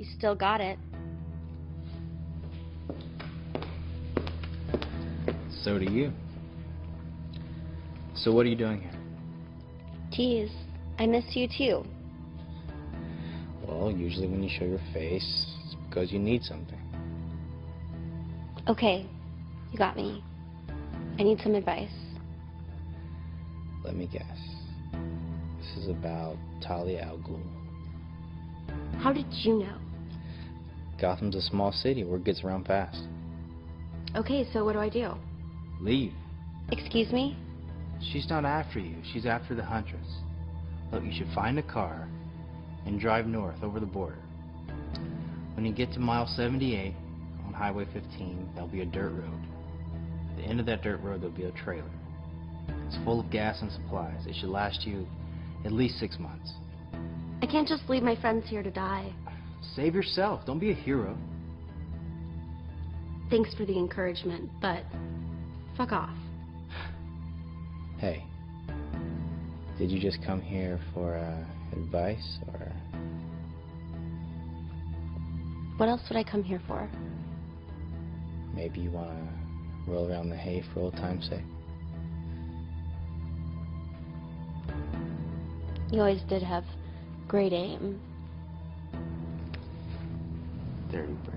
You still got it. So do you. So what are you doing here? Geez, I miss you too. Well, usually when you show your face, it's because you need something. Okay, you got me. I need some advice. Let me guess. This is about Talia al Ghul. How did you know? Gotham's a small city where it gets around fast. Okay, so what do I do? Leave. Excuse me? She's not after you. She's after the Huntress. Look, you should find a car and drive north over the border. When you get to mile 78 on Highway 15, there'll be a dirt road. At the end of that dirt road, there'll be a trailer. It's full of gas and supplies. It should last you at least 6 months. I can't just leave my friends here to die. Save yourself. Don't be a hero. Thanks for the encouragement, but fuck off. Hey, did you just come here for advice, or? What else would I come here for? Maybe you want to roll around the hay for old time's sake? You always did have great aim. Dirty bird.